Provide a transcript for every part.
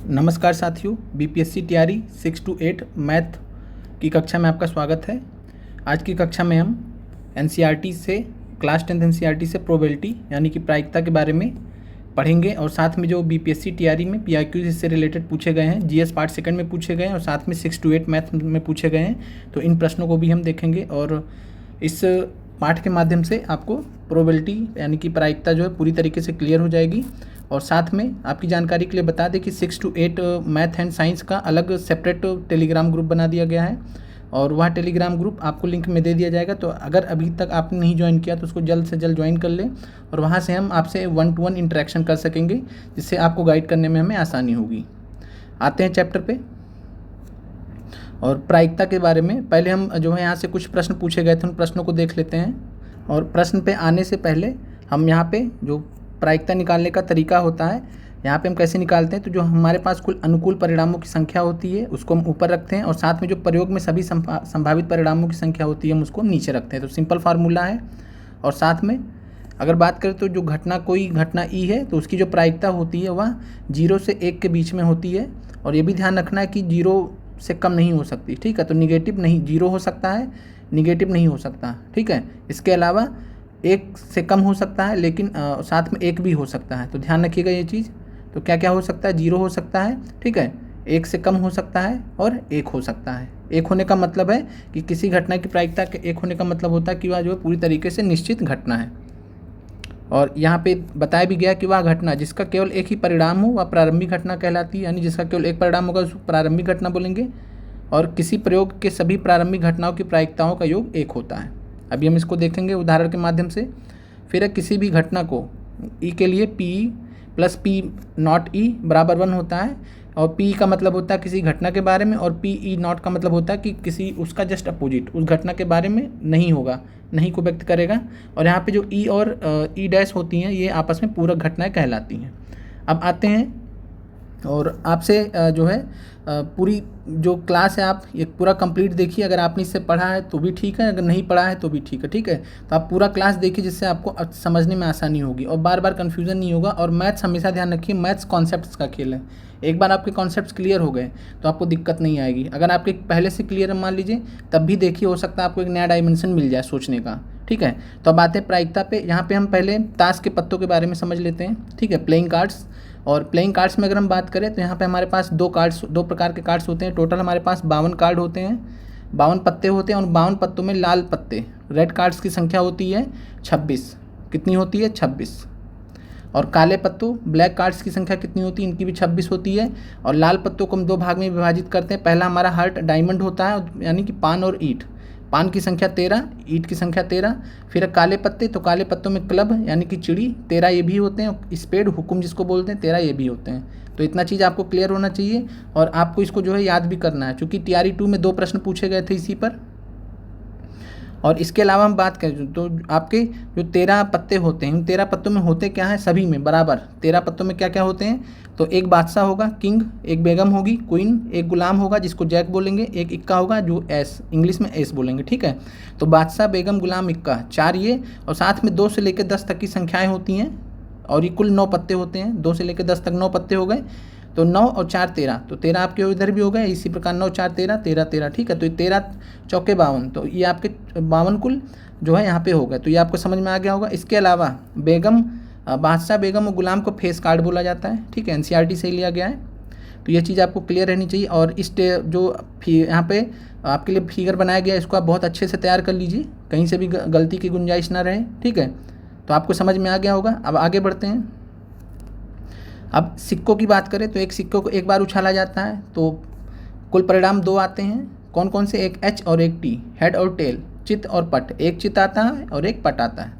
नमस्कार साथियों, बीपीएससी तैयारी 6 to 8 मैथ की कक्षा में आपका स्वागत है। आज की कक्षा में हम एनसीईआरटी से क्लास 10th एनसीईआरटी से प्रोबेबिलिटी यानी कि प्रायिकता के बारे में पढ़ेंगे और साथ में जो बीपीएससी तैयारी में पीआईक्यू इससे रिलेटेड पूछे गए हैं, जीएस पार्ट सेकंड में पूछे गए हैं और साथ में 6 to 8 मैथ में पूछे गए हैं, तो इन प्रश्नों को भी हम देखेंगे और इस पाठ के माध्यम से आपको प्रोबेबिलिटी यानी कि प्रायिकता जो है पूरी तरीके से क्लियर हो जाएगी। और साथ में आपकी जानकारी के लिए बता दें कि 6 to 8 मैथ एंड साइंस का अलग सेपरेट टेलीग्राम ग्रुप बना दिया गया है और वह टेलीग्राम ग्रुप आपको लिंक में दे दिया जाएगा। तो अगर अभी तक आपने नहीं ज्वाइन किया तो उसको जल्द से जल्द ज्वाइन कर लें और वहाँ से हम आपसे 1-to-1 इंटरेक्शन कर सकेंगे, जिससे आपको गाइड करने में हमें आसानी होगी। आते हैं चैप्टर पे और प्रायिकता के बारे में। पहले हम जो है यहाँ से कुछ प्रश्न पूछे गए थे, उन प्रश्नों को देख लेते हैं। और प्रश्न पे आने से पहले हम यहाँ पे जो प्रायिकता निकालने का तरीका होता है, यहाँ पे हम कैसे निकालते हैं, तो जो हमारे पास कुल अनुकूल परिणामों की संख्या होती है उसको हम ऊपर रखते हैं और साथ में जो प्रयोग में सभी संभावित परिणामों की संख्या होती है हम उसको नीचे रखते हैं। तो सिंपल फार्मूला है। और साथ में अगर बात करें तो जो कोई घटना ई है तो उसकी जो प्रायिकता होती है वह 0 से 1 के बीच में होती है। और ये भी ध्यान रखना है कि 0 से कम नहीं हो सकती, ठीक है। तो निगेटिव नहीं, 0 हो सकता है, निगेटिव नहीं हो सकता, ठीक है। इसके अलावा 1 से कम हो सकता है, लेकिन साथ में 1 भी हो सकता है। तो ध्यान रखिएगा ये चीज़। तो क्या क्या हो सकता है, 0 हो सकता है, ठीक है, 1 से कम हो सकता है और 1 हो सकता है। 1 होने का मतलब है कि किसी घटना की प्रायिकता के 1 होने का मतलब होता है कि वह जो है पूरी तरीके से निश्चित घटना है। और यहाँ पे बताया भी गया कि वह घटना जिसका केवल एक ही परिणाम हो वह प्रारंभिक घटना कहलाती है, यानी जिसका केवल एक परिणाम होगा उसको प्रारंभिक घटना बोलेंगे। और किसी प्रयोग के सभी प्रारंभिक घटनाओं की प्रायिकताओं का योग 1 होता है। अभी हम इसको देखेंगे उदाहरण के माध्यम से। फिर किसी भी घटना को ई के लिए पी प्लस पी नॉट ई बराबर 1 होता है। और पी का मतलब होता है किसी घटना के बारे में और पी ई नॉट का मतलब होता है कि किसी उसका जस्ट अपोजिट उस घटना के बारे में नहीं होगा, नहीं को व्यक्त करेगा। और यहाँ पे जो ई और ई डैश होती हैं ये आपस में पूरक घटनाएं कहलाती हैं। अब आते हैं और आपसे जो है पूरी जो क्लास है आप ये पूरा कंप्लीट देखिए। अगर आपने इससे पढ़ा है तो भी ठीक है, अगर नहीं पढ़ा है तो भी ठीक है, ठीक है। तो आप पूरा क्लास देखिए जिससे आपको समझने में आसानी होगी और बार बार कन्फ्यूज़न नहीं होगा। और मैथ्स हमेशा ध्यान रखिए, मैथ्स कॉन्सेप्ट्स का खेल है। एक बार आपके कॉन्सेप्ट्स क्लियर हो गए तो आपको दिक्कत नहीं आएगी। अगर आपके पहले से क्लियर है मान लीजिए, तब भी देखिए हो सकता है आपको एक नया डायमेंशन मिल जाए सोचने का, ठीक है। तो अब आते हैं प्रायिकता पे। यहाँ पे हम पहले ताश के पत्तों के बारे में समझ लेते हैं, ठीक है, प्लेइंग कार्ड्स। और प्लेइंग कार्ड्स में अगर हम बात करें तो यहाँ पे हमारे पास 2 प्रकार के कार्ड्स होते हैं। टोटल हमारे पास 52 कार्ड होते हैं, 52 पत्ते होते हैं और 52 पत्तों में लाल पत्ते रेड कार्ड्स की संख्या होती है 26। कितनी होती है, 26। और काले पत्तों ब्लैक कार्ड्स की संख्या कितनी होती है, इनकी भी 26 होती है। और लाल पत्तों को हम 2 भाग में विभाजित करते हैं। पहला हमारा हार्ट डायमंड होता है, यानी कि पान और ईंट। पान की संख्या 13, ईंट की संख्या 13। फिर काले पत्ते, तो काले पत्तों में क्लब यानी कि चिड़ी 13 ये भी होते हैं। स्पेड हुकुम जिसको बोलते हैं 13 ये भी होते हैं। तो इतना चीज़ आपको क्लियर होना चाहिए और आपको इसको जो है याद भी करना है, क्योंकि टीआरई 2 में 2 प्रश्न पूछे गए थे इसी पर। और इसके अलावा हम बात करें तो आपके जो 13 पत्ते होते हैं, उन 13 पत्तों में होते क्या है, सभी में बराबर 13 पत्तों में क्या क्या होते हैं, तो एक बादशाह होगा किंग, एक बेगम होगी क्वीन, एक गुलाम होगा जिसको जैक बोलेंगे, एक इक्का होगा जो एस इंग्लिश में एस बोलेंगे, ठीक है। तो बादशाह बेगम गुलाम इक्का 4 ये, और साथ में 2 से लेकर 10 तक की संख्याएँ होती हैं और ये कुल 9 पत्ते होते हैं। 2 से लेकर 10 तक 9 पत्ते हो गए। तो 9 और 4 13, तो 13 आपके इधर भी हो गए। इसी प्रकार 9 4 13 13 13, ठीक है। तो ये 13 चौके 52, तो ये आपके 52 कुल जो है यहाँ पे हो गए। तो ये आपको समझ में आ गया होगा। इसके अलावा बेगम, बादशाह बेगम और गुलाम को फेस कार्ड बोला जाता है, ठीक है, एनसीईआरटी से लिया गया है। तो ये चीज़ आपको क्लियर रहनी चाहिए। और इस जो यहाँ पे आपके लिए फिगर बनाया गया है इसको आप बहुत अच्छे से तैयार कर लीजिए, कहीं से भी गलती की गुंजाइश ना रहे, ठीक है। तो आपको समझ में आ गया होगा। अब आगे बढ़ते हैं। अब सिक्कों की बात करें तो एक सिक्कों को एक बार उछाला जाता है तो कुल परिणाम 2 आते हैं। कौन कौन से, एक एच और एक टी, हेड और टेल, चित और पट। एक चित आता है और एक पट आता है।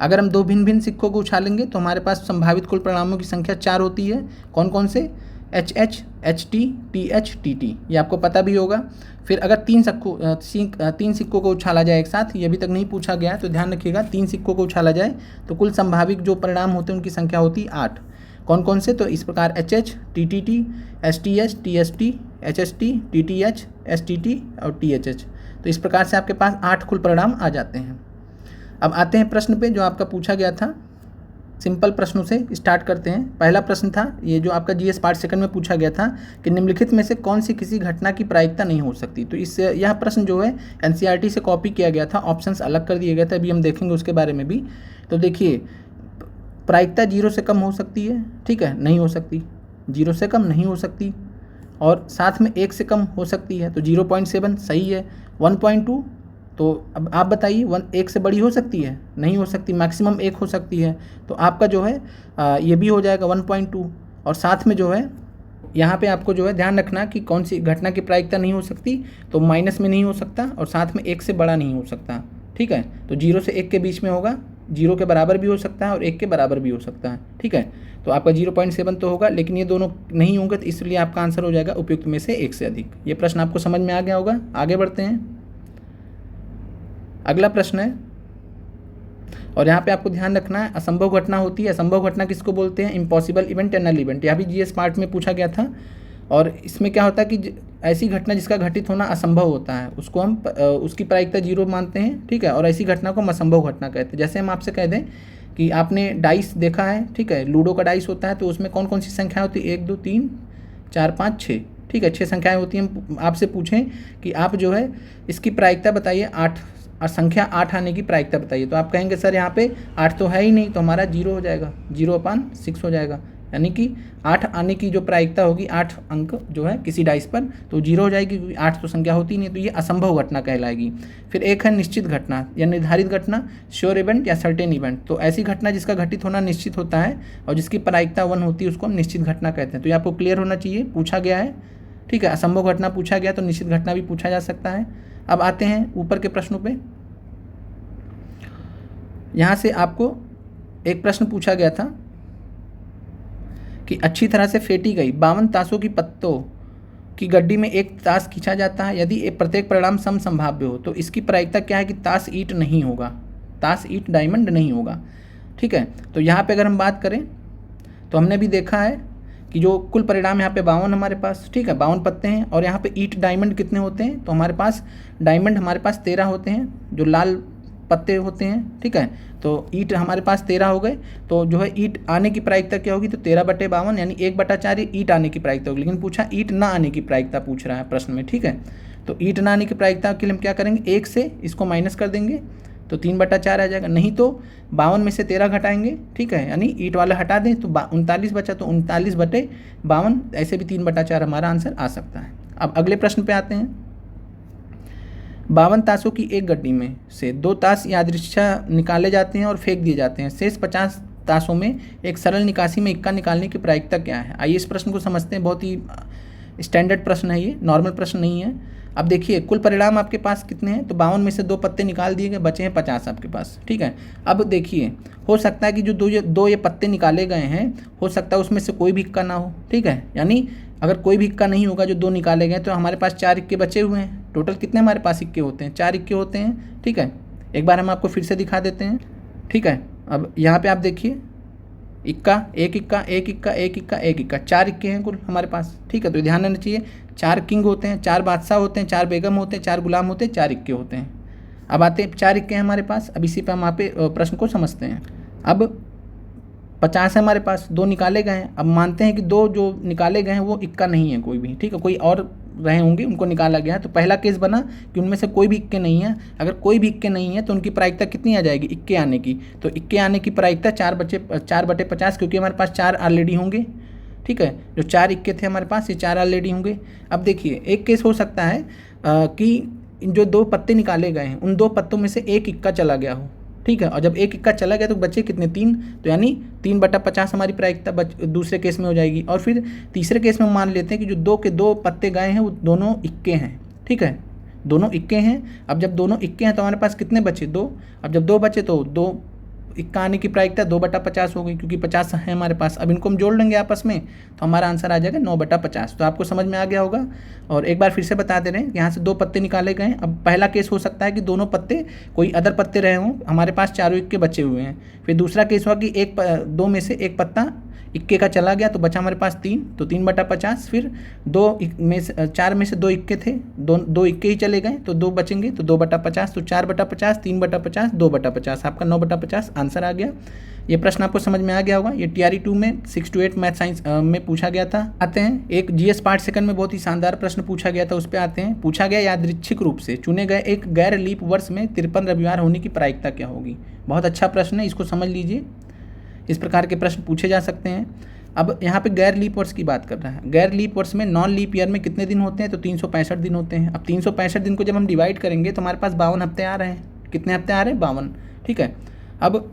अगर हम 2 भिन्न भिन्न सिक्कों को उछालेंगे तो हमारे पास संभावित कुल परिणामों की संख्या 4 होती है। कौन कौन से, H H, H T, T H, T T, ये आपको पता भी होगा। फिर अगर 3 सिक्कों को उछाला जाए एक साथ, ये अभी तक नहीं पूछा गया है तो ध्यान रखिएगा, 3 सिक्कों को उछाला जाए तो कुल संभावित जो परिणाम होते हैं उनकी संख्या होती है 8। कौन कौन से, तो इस प्रकार H H, T T T, S T H, T S T, H S T, T T H, S T T और टी एच एच। तो इस प्रकार से आपके पास 8 कुल परिणाम आ जाते हैं। अब आते हैं प्रश्न पे जो आपका पूछा गया था। सिंपल प्रश्नों से स्टार्ट करते हैं। पहला प्रश्न था ये जो आपका जीएस पार्ट सेकंड में पूछा गया था कि निम्नलिखित में से कौन सी किसी घटना की प्रायिकता नहीं हो सकती। तो इस यह प्रश्न जो है एनसीईआरटी से कॉपी किया गया था, ऑप्शंस अलग कर दिए गए थे, अभी हम देखेंगे उसके बारे में भी। तो देखिए, प्रायिकता 0 से कम हो सकती है, ठीक है, नहीं हो सकती, 0 से कम नहीं हो सकती, और साथ में 1 से कम हो सकती है, तो 0.7 सही है। 1.2, तो अब आप बताइए 1 से बड़ी हो सकती है, नहीं हो सकती, मैक्सिमम 1 हो सकती है, तो आपका जो है ये भी हो जाएगा 1.2। और साथ में जो है यहाँ पे आपको जो है ध्यान रखना कि कौन सी घटना की प्रायिकता नहीं हो सकती, तो माइनस में नहीं हो सकता और साथ में 1 से बड़ा नहीं हो सकता, ठीक है। तो 0 से 1 के बीच में होगा, 0 के बराबर भी हो सकता है और 1 के बराबर भी हो सकता है, ठीक है। तो आपका 0.7 तो होगा, लेकिन ये दोनों नहीं होंगे, तो इसलिए आपका आंसर हो जाएगा उपयुक्त में से 1 से अधिक। ये प्रश्न आपको समझ में आ गया होगा। आगे बढ़ते हैं, अगला प्रश्न है, और यहाँ पे आपको ध्यान रखना है असंभव घटना होती है। असंभव घटना किसको बोलते हैं? इम्पॉसिबल इवेंट या नल इवेंट। यह भी जीएस पार्ट में पूछा गया था, और इसमें क्या होता है कि ऐसी घटना जिसका घटित होना असंभव होता है उसको हम उसकी प्रायिकता 0 मानते हैं, ठीक है, और ऐसी घटना को हम असंभव घटना कहते हैं। जैसे हम आपसे कह दें कि आपने डाइस देखा है, ठीक है, लूडो का डाइस होता है, तो उसमें कौन कौन सी संख्या होती है? 1 2 3 4 5 6, ठीक है, 6 संख्याएँ होती हैं। आपसे पूछें कि आप जो है इसकी प्रायिकता बताइए 8, और संख्या 8 आने की प्रायिकता बताइए, तो आप कहेंगे सर यहाँ पे 8 तो है ही नहीं, तो हमारा 0 हो जाएगा, 0/6 हो जाएगा, यानी कि 8 आने की जो प्रायिकता होगी, 8 अंक जो है किसी डाइस पर, तो 0 हो जाएगी, क्योंकि 8 तो संख्या होती नहीं, तो ये असंभव घटना कहलाएगी। फिर एक है निश्चित घटना या निर्धारित घटना, श्योर इवेंट या सर्टेन इवेंट। तो ऐसी घटना जिसका घटित होना निश्चित होता है और जिसकी प्रायिकता 1 होती है उसको हम निश्चित घटना कहते हैं। तो ये आपको क्लियर होना चाहिए, पूछा गया है, ठीक है, असंभव घटना पूछा गया तो निश्चित घटना भी पूछा जा सकता है। अब आते हैं ऊपर के प्रश्नों पे। यहाँ से आपको एक प्रश्न पूछा गया था कि अच्छी तरह से फेंटी गई 52 ताशों की पत्तों की गड्डी में एक ताश खींचा जाता है, यदि प्रत्येक परिणाम सम संभाव्य हो तो इसकी प्रायिकता क्या है कि ताश ईट नहीं होगा, ताश ईट डायमंड नहीं होगा, ठीक है। तो यहाँ पे अगर हम बात करें तो हमने भी देखा है कि जो कुल परिणाम यहाँ पे 52 हमारे पास, ठीक है, 52 पत्ते हैं, और यहाँ पे ईट डायमंड कितने होते हैं? तो हमारे पास डायमंड हमारे पास 13 होते हैं, जो लाल पत्ते होते हैं, ठीक है। तो ईट हमारे पास 13 हो गए, तो जो है ईट आने की प्रायिकता क्या होगी? तो 13/52 यानी 1/4 ईट आने की प्रायिकता होगी। लेकिन पूछा ईट ना आने की प्रायिकता पूछ रहा है प्रश्न में, ठीक है। तो ईट ना आने की प्रायिकता के लिए हम क्या करेंगे? 1 से इसको माइनस कर देंगे तो 3/4 आ जाएगा, नहीं तो 52 में से 13 घटाएंगे, ठीक है, यानी ईट वाला हटा दें तो 39 बचा, तो 39/52, ऐसे भी 3/4 हमारा आंसर आ सकता है। अब अगले प्रश्न पे आते हैं। 52 ताशों की एक गड्डी में से 2 ताश यादृच्छा निकाले जाते हैं और फेंक दिए जाते हैं, शेष 50 ताशों में एक सरल निकासी में इक्का निकालने की प्रायिकता क्या है? आइए इस प्रश्न को समझते हैं। बहुत ही स्टैंडर्ड प्रश्न है, ये नॉर्मल प्रश्न नहीं है। अब देखिए कुल परिणाम आपके पास कितने हैं? तो 52 में से 2 पत्ते निकाल दिए गए, बचे हैं 50 आपके पास, ठीक है। अब देखिए हो सकता है कि जो दो ये पत्ते निकाले गए हैं, हो सकता है उसमें से कोई भी इक्का ना हो, ठीक है, यानी अगर कोई भी इक्का नहीं होगा जो 2 निकाले गए, तो हमारे पास 4 इक्के बचे हुए हैं। टोटल कितने हमारे पास इक्के होते हैं? 4 इक्के होते हैं, ठीक है। एक बार हम आपको फिर से दिखा देते हैं, ठीक है। अब यहाँ पे आप देखिए इक्का, एक इक्का, एक इक्का, एक इक्का, एक इक्का, 4 इक्के हैं कुल हमारे पास, ठीक है। तो ध्यान देना चाहिए, 4 किंग होते हैं, 4 बादशाह होते हैं, 4 बेगम होते हैं, 4 गुलाम होते हैं, 4 इक्के होते हैं। अब आते हैं 4 इक्के हैं हमारे पास। अब इसी पर हम यहाँ पे प्रश्न को समझते हैं। अब 50 है हमारे पास, 2 निकाले गए हैं। अब मानते हैं कि 2 जो निकाले गए हैं वो इक्का नहीं है कोई भी, ठीक है, कोई और रहे होंगे उनको निकाला गया है। तो पहला केस बना कि उनमें से कोई भी इक्के नहीं है। अगर कोई भी इक्के नहीं है तो उनकी प्रायिकता कितनी आ जाएगी इक्के आने की? तो इक्के आने की प्रायिकता 4/50, क्योंकि हमारे पास 4 ऑलरेडी होंगे, ठीक है। जो 4 इक्के थे हमारे पास, ये 4 ऑलरेडी होंगे। अब देखिए एक केस हो सकता है कि जो 2 पत्ते निकाले गए हैं उन 2 पत्तों में से एक इक्का चला गया हो, ठीक है, और जब एक इक्का चला गया तो बचे कितने? 3, तो यानी 3/50 हमारी प्रायिकता दूसरे केस में हो जाएगी। और फिर तीसरे केस में मान लेते हैं कि जो 2 के 2 पत्ते गए हैं वो दोनों इक्के हैं, ठीक है, दोनों इक्के हैं। अब जब दोनों इक्के हैं तो हमारे पास कितने बचे? 2। अब जब 2 बचे तो 2 इक्का आने की प्रायिकता 2/50 हो गई, क्योंकि 50 है हमारे पास। अब इनको हम जोड़ लेंगे आपस में तो हमारा आंसर आ जाएगा 9/50। तो आपको समझ में आ गया होगा। और एक बार फिर से बता दे रहे हैं, यहाँ से 2 पत्ते निकाले गए। अब पहला केस हो सकता है कि दोनों पत्ते कोई अदर पत्ते रहे हों, हमारे पास 4 इक्के बचे हुए हैं। फिर दूसरा केस हुआ कि 2 में से एक पत्ता इक्के का चला गया तो बचा हमारे पास 3, तो 3/50। फिर 4 में से 2 इक्के थे, 2 इक्के ही चले गए तो 2 बचेंगे, तो 2/50, तो 4/50, 3/50, 2/50, आपका 9/50 आंसर आ गया। ये प्रश्न आपको समझ में आ गया होगा। ये TRE 2 में 6 to 8 मैथ साइंस में पूछा गया था। आते हैं एक GS पार्ट सेकंड में बहुत ही शानदार प्रश्न पूछा गया था, उस पर आते हैं। पूछा गया यादृच्छिक रूप से चुने गए एक गैर लीप वर्ष में 53 रविवार होने की प्रायिकता क्या होगी। बहुत अच्छा प्रश्न है, इसको समझ लीजिए। इस प्रकार के प्रश्न पूछे जा सकते हैं। अब यहाँ पे गैर लीप वर्ष की बात कर रहा है। गैर लीप वर्ष में नॉन लीप ईयर में कितने दिन होते हैं, तो 365 दिन होते हैं। अब 365 दिन को जब हम डिवाइड करेंगे तो हमारे पास 52 हफ्ते आ रहे हैं। कितने हफ्ते आ रहे हैं, 52, ठीक है। अब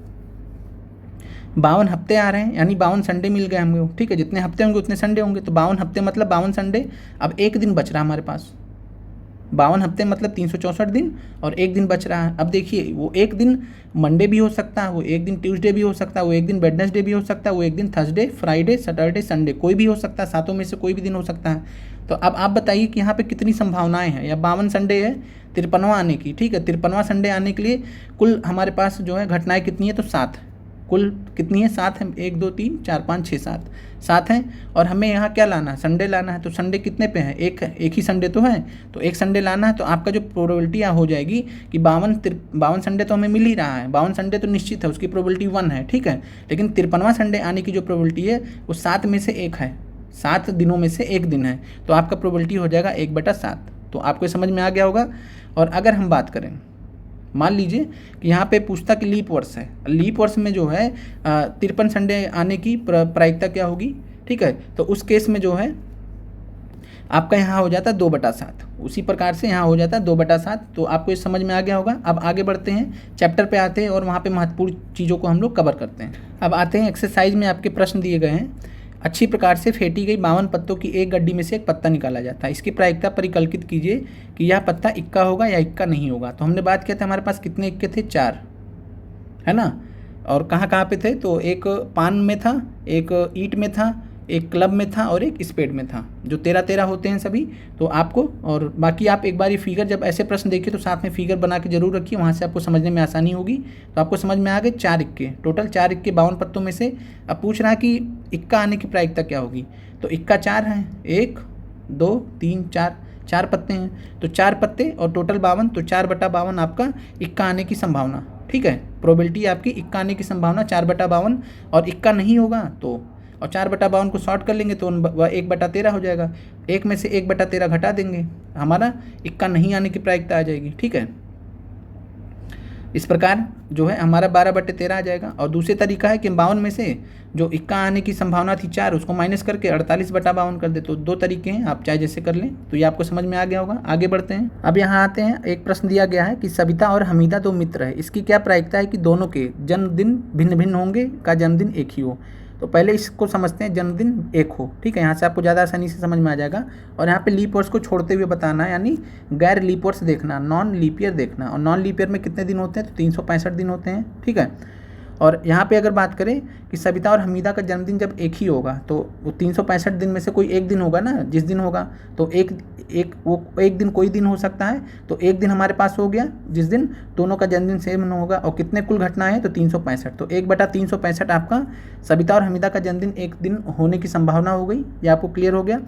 52 हफ्ते आ रहे हैं, यानी 52 संडे मिल गए हमको, ठीक है। जितने हफ्ते होंगे उतने संडे होंगे, तो 52 हफ्ते मतलब 52 संडे। अब एक दिन बच रहा है हमारे पास, 52 हफ्ते मतलब 364 दिन और एक दिन बच रहा है। अब देखिए, वो एक दिन मंडे भी हो सकता है, वो एक दिन ट्यूसडे भी हो सकता है, वो एक दिन वेडनेसडे भी हो सकता है, वो एक दिन थर्सडे, फ्राइडे, सैटरडे, संडे, कोई भी हो सकता है, सातों में से कोई भी दिन हो सकता है। तो अब आप बताइए कि यहाँ पे कितनी संभावनाएं हैं। या 52 संडे है 53वां आने की, ठीक है। 53वां संडे आने के लिए कुल हमारे पास जो है घटनाएं कितनी है, तो 7। कुल कितनी है, 7 है। 1 2 3 4 5 6 7 हैं। और हमें यहाँ क्या लाना है, संडे लाना है। तो संडे कितने पे है, एक है, एक ही संडे तो है, तो एक संडे लाना है। तो आपका जो प्रोबेबिलिटी हो जाएगी कि 52 संडे तो हमें मिल ही रहा है, 52 संडे तो निश्चित है, उसकी प्रोबेबिलिटी 1 है, ठीक है। लेकिन 53वां संडे आने की जो प्रोबेबिलिटी है वो 7 में से 1 है, 7 दिनों में से 1 दिन है। तो आपका प्रोबेबिलिटी हो जाएगा 1/7। तो आपको समझ में आ गया होगा। और अगर हम बात करें, मान लीजिए कि यहाँ पे पूछता कि लीप वर्ष है, लीप वर्ष में जो है 53 संडे आने की प्रायिकता क्या होगी, ठीक है। तो उस केस में जो है आपका यहाँ हो जाता है 2/7। उसी प्रकार से यहाँ हो जाता है 2/7। तो आपको ये समझ में आ गया होगा। अब आगे बढ़ते हैं, चैप्टर पे आते हैं और वहाँ पे महत्वपूर्ण चीज़ों को हम लोग कवर करते हैं। अब आते हैं एक्सरसाइज में, आपके प्रश्न दिए गए हैं। अच्छी प्रकार से फेंटी गई 52 पत्तों की एक गड्डी में से एक पत्ता निकाला जाता है। इसकी प्रायिकता परिकल्पित कीजिए कि यह पत्ता इक्का होगा या इक्का नहीं होगा। तो हमने बात किया था हमारे पास कितने इक्के थे, 4, है ना। और कहाँ कहाँ पे थे, तो एक पान में था, एक ईंट में था, एक क्लब में था और एक स्पेड में था। जो 13 होते हैं सभी। तो आपको, और बाकी आप एक बार ये फिगर जब ऐसे प्रश्न देखिए तो साथ में फिगर बना के जरूर रखिए, वहाँ से आपको समझने में आसानी होगी। तो आपको समझ में आ गए 4 इक्के, टोटल 4 इक्के 52 पत्तों में से। अब पूछ रहा है कि इक्का आने की प्रायिकता क्या होगी। तो इक्का 4 है, 1 2 3 4 पत्ते हैं। तो 4 पत्ते और टोटल 52, तो 4/52 आपका इक्का आने की संभावना, ठीक है। प्रोबेबिलिटी आपकी इक्का आने की संभावना 4/52। और इक्का नहीं होगा तो, और 4/52 को शॉर्ट कर लेंगे तो 1/13 हो जाएगा। 1 में से 1/13 घटा देंगे, हमारा इक्का नहीं आने की प्रायिकता आ जाएगी, ठीक है। इस प्रकार जो है हमारा 12/13 आ जाएगा। और दूसरे तरीका है कि 52 में से जो इक्का आने की संभावना थी 4, उसको माइनस करके 48/52 कर दे। तो 2 तरीके हैं, आप चाहे जैसे कर लें। तो ये आपको समझ में आ गया होगा। आगे बढ़ते हैं। अब यहाँ आते हैं, एक प्रश्न दिया गया है कि सविता और हमीदा 2 मित्र है, इसकी क्या प्रायिकता है कि दोनों के जन्मदिन भिन्न भिन्न होंगे, का जन्मदिन एक ही हो। तो पहले इसको समझते हैं, जन्मदिन एक हो, ठीक है। यहाँ से आपको ज़्यादा आसानी से समझ में आ जाएगा। और यहाँ पे लीप वर्ष को छोड़ते हुए बताना, यानी गैर लीप वर्ष देखना, नॉन लीप ईयर देखना। और नॉन लीप ईयर में कितने दिन होते हैं, तो 365 दिन होते हैं, ठीक है। और यहाँ पे अगर बात करें कि सविता और हमीदा का जन्मदिन जब एक ही होगा, तो वो 365 दिन में से कोई एक दिन होगा ना, जिस दिन होगा तो एक दिन कोई दिन हो सकता है। तो एक दिन हमारे पास हो गया जिस दिन दोनों का जन्मदिन सेम होगा। और कितने कुल घटनाएं हैं, तो 365। तो 1/365 आपका सविता और हमीदा का जन्मदिन एक दिन होने की संभावना हो गई। ये आपको क्लियर हो गया।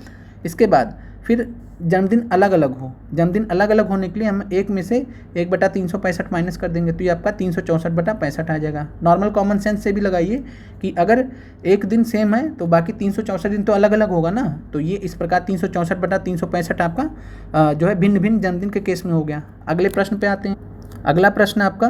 इसके बाद फिर जन्मदिन अलग अलग हो, जन्मदिन अलग अलग होने के लिए हम एक में से 1/365 माइनस कर देंगे, तो ये आपका 364/65 आ जाएगा। नॉर्मल कॉमन सेंस से भी लगाइए कि अगर एक दिन सेम है तो बाकी 364 दिन तो अलग अलग होगा ना। तो ये इस प्रकार 364/365 आपका जो है भिन्न भिन्न जन्मदिन के केस में हो गया। अगले प्रश्न पे आते हैं। अगला प्रश्न आपका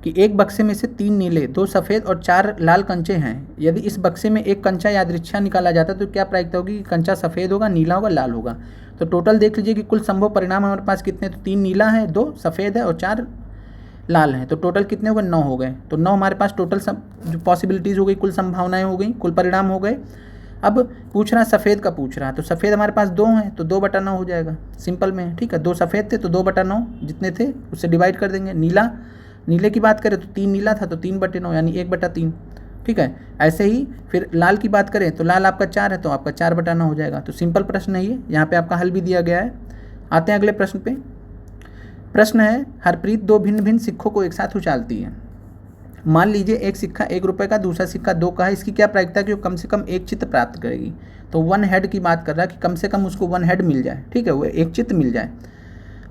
कि एक बक्से में से 3 नीले, 2 सफ़ेद और 4 लाल कंचे हैं। यदि इस बक्से में एक कंचा यादृच्छा निकाला जाता है तो क्या प्रायिकता होगी कि कंचा सफ़ेद होगा, नीला होगा, लाल होगा। तो टोटल देख लीजिए कि कुल संभव परिणाम हमारे पास कितने, तो 3 नीला है, 2 सफ़ेद है और 4 लाल हैं। तो टोटल कितने हो गए, 9 हो गए। तो 9 हमारे पास टोटल जो पॉसिबिलिटीज़ हो गई, कुल संभावनाएँ हो गई, कुल परिणाम हो गए। अब पूछ रहा सफ़ेद का पूछ रहा है, तो सफ़ेद हमारे पास 2 हैं, तो 2/9 हो जाएगा, सिंपल में, ठीक है। 2 सफ़ेद थे तो 2/9 जितने थे उससे डिवाइड कर देंगे। नीले की बात करें तो 3 नीला था तो 3/9 यानी 1/3, ठीक है। ऐसे ही फिर लाल की बात करें तो लाल आपका 4 है तो आपका 4/9 हो जाएगा। तो सिंपल प्रश्न है ये, यहाँ पे आपका हल भी दिया गया है। आते हैं अगले प्रश्न पे। प्रश्न है, हरप्रीत 2 भिन्न भिन्न सिक्कों को एक साथ उछालती है। मान लीजिए एक सिक्का 1 रुपये का, दूसरा सिक्का 2 का है। इसकी क्या प्रायिकता है कि वो कम से कम एक चित्त प्राप्त करेगी। तो 1 हेड की बात कर रहा है कि कम से कम उसको 1 हेड मिल जाए, ठीक है, वो एक चित्त मिल जाए।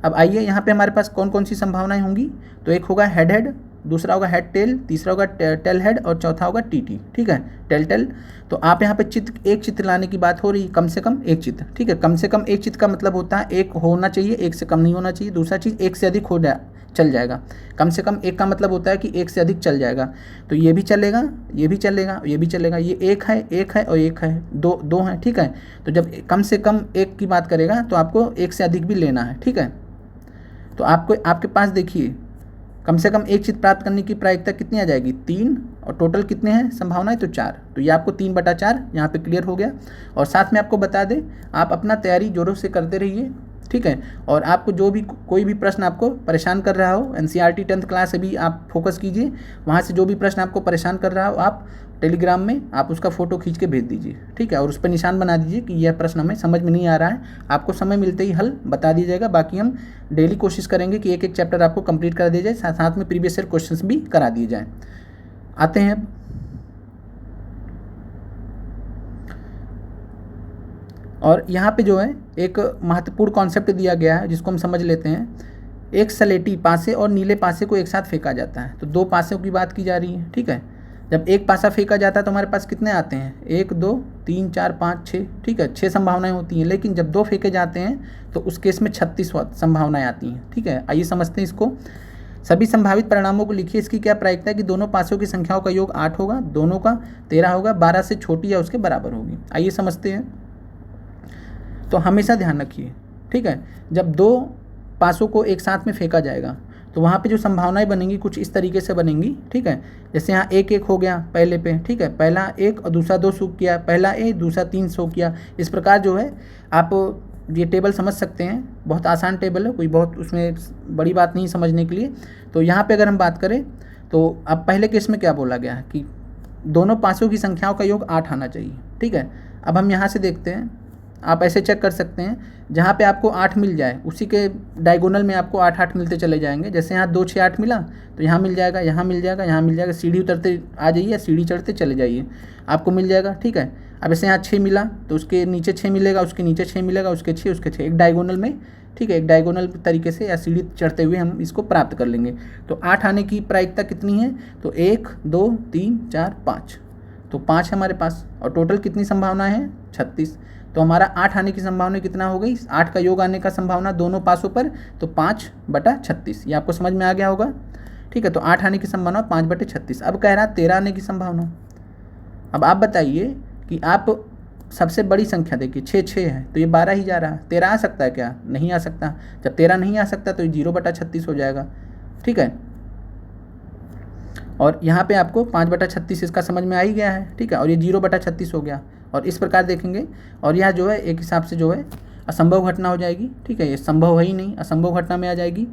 अब आइए यहाँ पे हमारे पास कौन कौन सी संभावनाएं होंगी। तो एक होगा हेड हेड, दूसरा होगा हेड टेल, तीसरा होगा टेल हेड और चौथा होगा टीटी। ठीक है, टेल टेल। तो आप यहाँ पे चित्र, एक चित्र लाने की बात हो रही है, कम से कम एक चित्र। ठीक है, कम से कम एक चित्र का मतलब होता है एक होना चाहिए, एक से कम नहीं होना चाहिए। दूसरा चीज़ एक से अधिक चल जाएगा। कम से कम एक का मतलब होता है कि एक से अधिक चल जाएगा। तो ये भी चलेगा, ये भी चलेगा, ये भी चलेगा। ये एक है और एक है, दो हैं। ठीक है, तो जब कम से कम एक की बात करेगा तो आपको एक से अधिक भी लेना है। ठीक है, तो आपको, आपके पास देखिए, कम से कम एक चित्र प्राप्त करने की प्रायिकता कितनी आ जाएगी, 3, और टोटल कितने हैं संभावनाएं, तो 4। तो ये आपको 3/4 यहाँ पे क्लियर हो गया। और साथ में आपको बता दें, आप अपना तैयारी जोरों से करते रहिए। ठीक है, और आपको जो भी कोई भी प्रश्न आपको परेशान कर रहा हो, एनसीईआरटी 10th क्लास अभी आप फोकस कीजिए, वहाँ से जो भी प्रश्न आपको परेशान कर रहा हो आप टेलीग्राम में आप उसका फ़ोटो खींच के भेज दीजिए। ठीक है, और उस पर निशान बना दीजिए कि यह प्रश्न हमें समझ में नहीं आ रहा है। आपको समय मिलते ही हल बता दिया जाएगा। बाकी हम डेली कोशिश करेंगे कि एक एक चैप्टर आपको कंप्लीट कर दिया जाए, साथ में प्रीवियस ईयर क्वेश्चंस भी करा दिए जाएँ। आते हैं अब और यहाँ पे जो है एक महत्वपूर्ण कॉन्सेप्ट दिया गया है जिसको हम समझ लेते हैं। एक सलेटी पासे और नीले पासे को एक साथ फेंका जाता है। तो 2 पासों की बात की जा रही है। ठीक है, जब एक पासा फेंका जाता है तो हमारे पास कितने आते हैं, 1 2 3 4 5 6। ठीक है, 6 संभावनाएं होती हैं। लेकिन जब 2 फेंके जाते हैं तो उस केस में 36 संभावनाएं आती हैं। ठीक है, आइए समझते हैं इसको। सभी संभावित परिणामों को लिखिए। इसकी क्या प्रायिकता है कि दोनों पासों की संख्याओं का योग 8 होगा, दोनों का 13 होगा, 12 से छोटी या उसके बराबर होगी। आइए समझते हैं। तो हमेशा ध्यान रखिए, ठीक है, जब 2 पासों को एक साथ में फेंका जाएगा तो वहाँ पे जो संभावनाएं बनेंगी कुछ इस तरीके से बनेंगी। ठीक है, जैसे यहाँ 1 1 हो गया पहले पे। ठीक है, पहला 1 और दूसरा 2 शो किया, पहला 1 दूसरा 3 शो किया। इस प्रकार जो है आप ये टेबल समझ सकते हैं। बहुत आसान टेबल है, कोई बहुत उसमें बड़ी बात नहीं समझने के लिए। तो यहाँ पर अगर हम बात करें तो अब पहले केस में क्या बोला गया है कि दोनों पासों की संख्याओं का योग 8 आना चाहिए। ठीक है, अब हम यहाँ से देखते हैं, आप ऐसे चेक कर सकते हैं, जहाँ पे आपको 8 मिल जाए उसी के डायगोनल में आपको 8 8 मिलते चले जाएंगे। जैसे यहाँ 2 6 8 मिला तो यहाँ मिल जाएगा, यहाँ मिल जाएगा, यहाँ मिल जाएगा। सीढ़ी उतरते आ जाइए, सीढ़ी चढ़ते चले जाइए, आपको मिल जाएगा। ठीक है, अब ऐसे यहाँ 6 मिला तो उसके नीचे 6 मिलेगा, उसके नीचे 6 मिलेगा, उसके 6 उसके 6, एक डायगोनल में। ठीक है, एक डायगोनल तरीके से या सीढ़ी चढ़ते हुए हम इसको प्राप्त कर लेंगे। तो 8 आने की प्रायिकता कितनी है, तो 1 2 3 4 5, तो 5 है हमारे पास। और टोटल कितनी संभावना है, 36। तो हमारा 8 आने की संभावना कितना हो गई, 8 का योग आने का संभावना दोनों पासों पर, तो 5/36। ये आपको समझ में आ गया होगा। ठीक है, तो 8 आने की संभावना 5/36। अब कह रहा है 13 आने की संभावना। अब आप बताइए कि आप सबसे बड़ी संख्या देखिए, 6 6 है तो ये 12 ही जा रहा है। 13 आ सकता है क्या, नहीं आ सकता। जब 13 नहीं आ सकता तो ये 0/36 हो जाएगा। ठीक है, और यहाँ पे आपको 5/36 इसका समझ में आ ही गया है। ठीक है, और ये 0/36 हो गया। और इस प्रकार देखेंगे, और यह जो है एक हिसाब से जो है असंभव घटना हो जाएगी। ठीक है, ये संभव है ही नहीं, असंभव घटना में आ जाएगी।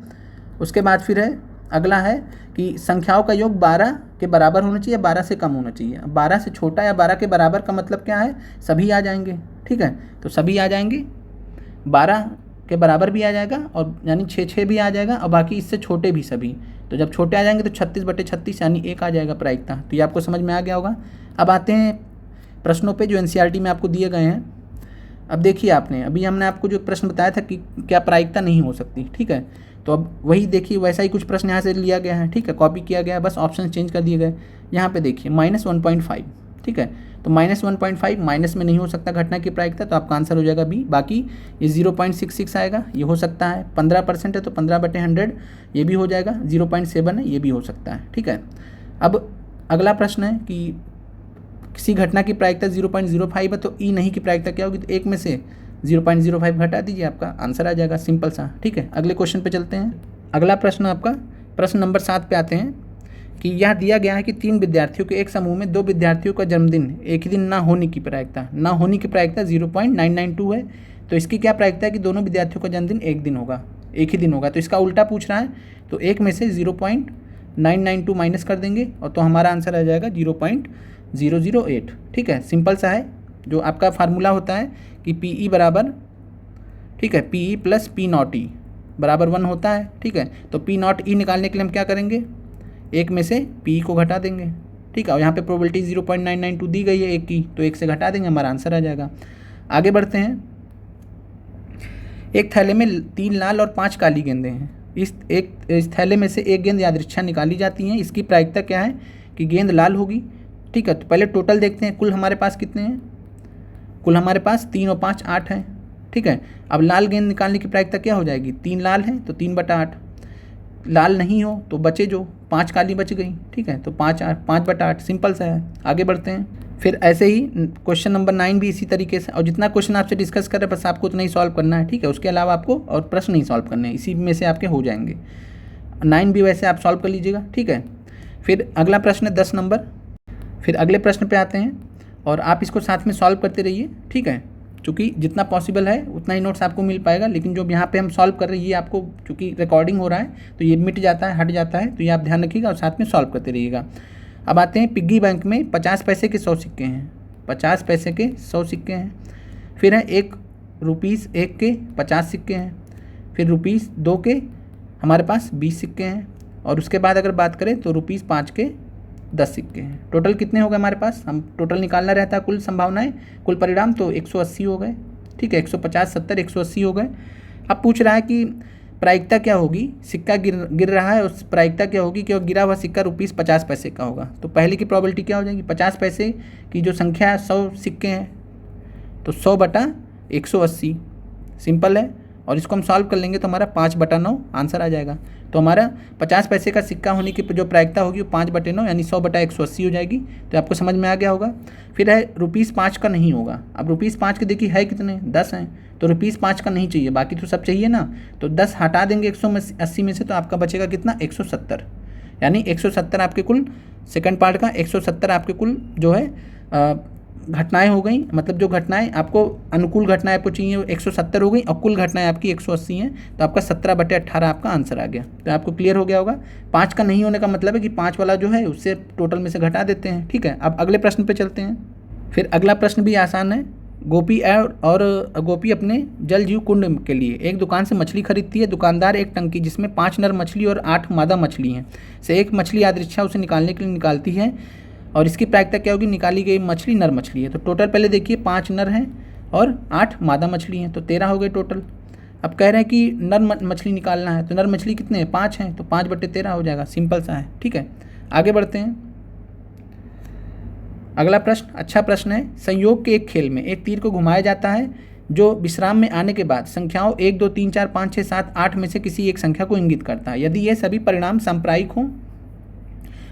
उसके बाद फिर है अगला है कि संख्याओं का योग 12 के बराबर होना चाहिए, 12 से कम होना चाहिए। 12 से छोटा या 12 के बराबर का मतलब क्या है, सभी आ जाएंगे। ठीक है, तो सभी आ जाएंगे, 12 के बराबर भी आ जाएगा, और यानी 6 6 भी आ जाएगा, और बाकी इससे छोटे भी सभी। तो जब छोटे आ जाएंगे तो 36/36 यानी 1 आ जाएगा प्रायिकता। तो ये आपको समझ में आ गया होगा। अब आते हैं प्रश्नों पे जो एनसीईआरटी में आपको दिए गए हैं। अब देखिए, हमने आपको जो प्रश्न बताया था कि क्या प्रायिकता नहीं हो सकती। ठीक है, तो अब वही देखिए, वैसा ही कुछ प्रश्न यहाँ से लिया गया है। ठीक है, कॉपी किया गया है, बस ऑप्शन चेंज कर दिए गए। यहाँ पे देखिए -1.5। ठीक है, तो -1.5 माइनस में नहीं हो सकता घटना की प्रायिकता, तो आपका आंसर हो जाएगा बी। बाकी ये 0.66 आएगा, ये हो सकता है। 15% है तो 15/100 ये भी हो जाएगा। 0.7 है, ये भी हो सकता है। ठीक है, अब अगला प्रश्न है कि किसी घटना की प्रायिकता 0.05 है तो ई नहीं की प्रायिकता क्या होगी, तो 1 में से 0.05 घटा दीजिए, आपका आंसर आ जाएगा, सिंपल सा। ठीक है, अगले क्वेश्चन पे चलते हैं। अगला प्रश्न आपका प्रश्न नंबर 7 पे आते हैं कि यह दिया गया है कि 3 विद्यार्थियों के एक समूह में 2 विद्यार्थियों का जन्मदिन एक ही दिन ना होने की प्रायिकता 0.992 है। तो इसकी क्या प्रायिकता है कि दोनों विद्यार्थियों का जन्मदिन एक ही दिन होगा। तो इसका उल्टा पूछ रहा है, तो 1 में से 0.992 माइनस कर देंगे, और तो हमारा आंसर आ जाएगा 0.008। ठीक है, सिंपल सा है। जो आपका फार्मूला होता है कि PE बराबर, ठीक है, PE + P0E बराबर 1 होता है। ठीक है, तो P0E निकालने के लिए हम क्या करेंगे, 1 में से PE को घटा देंगे। ठीक है, और यहाँ पे प्रोबेबिलिटी 0.992 दी गई है 1 की, तो 1 से घटा देंगे, हमारा आंसर आ जाएगा। आगे बढ़ते हैं। एक थैले में 3 लाल और 5 काली गेंदें हैं। इस थैले में से एक गेंद यादृच्छा निकाली जाती है। इसकी प्रायिकता क्या है कि गेंद लाल होगी। ठीक है, तो पहले टोटल देखते हैं, कुल हमारे पास कितने हैं। कुल हमारे पास 3 और 5 8 हैं। ठीक है, अब लाल गेंद निकालने की प्रायिकता क्या हो जाएगी, 3 लाल है तो 3/8, लाल नहीं हो तो बचे जो 5 काली बच गई। ठीक है, तो 5/8 सिंपल सा है। आगे बढ़ते हैं। फिर ऐसे ही क्वेश्चन नंबर 9 भी इसी तरीके से, और जितना क्वेश्चन आपसे डिस्कस कर रहे हैं बस आपको उतना ही सॉल्व करना है। ठीक है, उसके अलावा आपको और प्रश्न नहीं सॉल्व करने हैं, इसी में से आपके हो जाएंगे। 9 भी वैसे आप सॉल्व कर लीजिएगा। ठीक है, फिर अगला प्रश्न है 10 नंबर। फिर अगले प्रश्न पे आते हैं और आप इसको साथ में सॉल्व करते रहिए। ठीक है, चूँकि जितना पॉसिबल है उतना ही नोट्स आपको मिल पाएगा, लेकिन जो यहाँ पे हम सॉल्व कर रहे हैं ये आपको, चूँकि रिकॉर्डिंग हो रहा है तो ये मिट जाता है, हट जाता है, तो ये आप ध्यान रखिएगा और साथ में सॉल्व करते रहिएगा। अब आते हैं, पिग्गी बैंक में 50 पैसे के 100 सिक्के हैं। 50 पैसे के 100 सिक्के हैं। फिर है ₹1 के 50 सिक्के हैं। फिर ₹2 के हमारे पास 20 सिक्के हैं। और उसके बाद अगर बात करें तो ₹5 के 10 सिक्के हैं। टोटल कितने हो गए हमारे पास, हम टोटल निकालना रहता है कुल संभावनाएं, कुल परिणाम, तो 180 हो गए। ठीक है, 150 70 180 हो गए। अब पूछ रहा है कि प्रायिकता क्या होगी, सिक्का गिर रहा है, उस प्रायिकता क्या होगी कि वो गिरा हुआ सिक्का ₹50 पैसे का होगा। तो पहले की प्रोबेबिलिटी क्या हो जाएगी, 50 पैसे की जो संख्या है 100 सिक्के हैं तो 100/180 सिंपल है। और इसको हम सॉल्व कर लेंगे तो हमारा 5/9 आंसर आ जाएगा। तो हमारा 50 पैसे का सिक्का होने की जो प्रायिकता होगी वो 5/9 यानी 100/180 हो जाएगी। तो आपको समझ में आ गया होगा। फिर है ₹5 का नहीं होगा। अब ₹5 के देखिए है कितने, 10 हैं, तो ₹5 का नहीं चाहिए, बाकी तो सब चाहिए ना। तो 10 हटा देंगे 180 में से तो आपका बचेगा कितना, 170। यानी 170 आपके कुल सेकंड पार्ट का 170 आपके कुल जो है घटनाएं हो गई। मतलब जो घटनाएं आपको अनुकूल घटनाएं आपको चाहिए वो 170 हो गई और कुल घटनाएं आपकी 180 हैं। तो आपका 17/18 आपका आंसर आ गया। तो आपको क्लियर हो गया होगा। 5 का नहीं होने का मतलब है कि 5 वाला जो है उससे टोटल में से घटा देते हैं। ठीक है, अब अगले प्रश्न पे चलते हैं। फिर अगला प्रश्न भी आसान है। गोपी और गोपी अपने जल जीव कुंड के लिए एक दुकान से मछली खरीदती है। दुकानदार एक टंकी जिसमें 5 नर मछली और 8 मादा मछली हैं से एक मछली यादृच्छा उसे निकालने के लिए निकालती है, और इसकी प्रायिकता क्या होगी, निकाली गई मछली नर मछली है। तो टोटल पहले देखिए 5 नर हैं और 8 मादा मछली हैं, तो 13 हो गए टोटल। अब कह रहे हैं कि नर मछली निकालना है, तो नर मछली कितने हैं, 5 हैं, तो 5/13 हो जाएगा। सिंपल सा है। ठीक है, आगे बढ़ते हैं। अगला प्रश्न अच्छा प्रश्न है। संयोग के एक खेल में एक तीर को घुमाया जाता है जो विश्राम में आने के बाद संख्याओं 1 2 3 4 5 6 7 8 में से किसी एक संख्या को इंगित करता है। यदि ये सभी परिणाम सांप्रायिक हों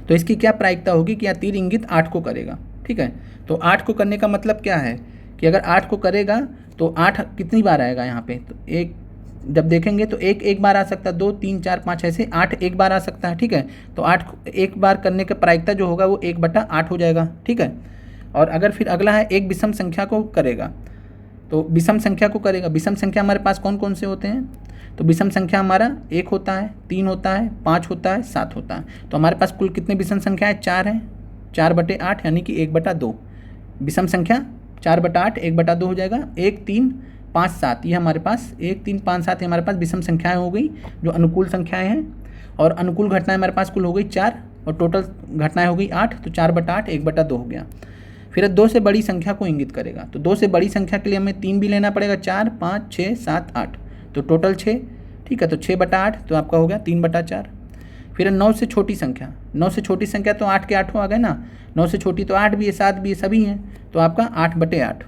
तो इसकी क्या प्रायिकता होगी कि यह तीर इंगित 8 को करेगा। ठीक है, तो 8 को करने का मतलब क्या है कि अगर 8 को करेगा तो 8 कितनी बार आएगा यहाँ पे, तो एक जब देखेंगे तो एक बार आ सकता है, 2 3 4 5 ऐसे 8 एक बार आ सकता है। ठीक है, तो 8 एक बार करने का प्रायिकता जो होगा वो 1/8 हो जाएगा। ठीक है, और अगर फिर अगला है एक विषम संख्या को करेगा, तो विषम संख्या को करेगा। विषम संख्या हमारे पास कौन कौन से होते हैं, तो विषम संख्या हमारा 1 होता है, 3 होता है, 5 होता है, 7 होता है। तो हमारे पास कुल कितने विषम संख्या है, 4 हैं, 4/8 यानी कि 1/2। विषम संख्या 4/8 1/2 हो जाएगा। 1 3 5 7 ये हमारे पास 1 3 5 7 हमारे पास विषम संख्याएं हो गई जो अनुकूल संख्याएं हैं, और अनुकूल घटनाएं हमारे पास कुल हो गई 4 और टोटल घटनाएं हो गई 8। तो 4/8 1/2 हो गया। फिर 2 से बड़ी संख्या को इंगित करेगा, तो 2 से बड़ी संख्या के लिए हमें 3 भी लेना पड़ेगा, 4 5 6 7 8, तो टोटल 6। ठीक है, तो 6/8 तो आपका हो गया 3/4। फिर 9 से छोटी संख्या, 9 से छोटी संख्या तो 8 के 8 आ गए ना, 9 से छोटी तो 8 भी है, 7 भी है, सभी हैं, तो आपका 8/8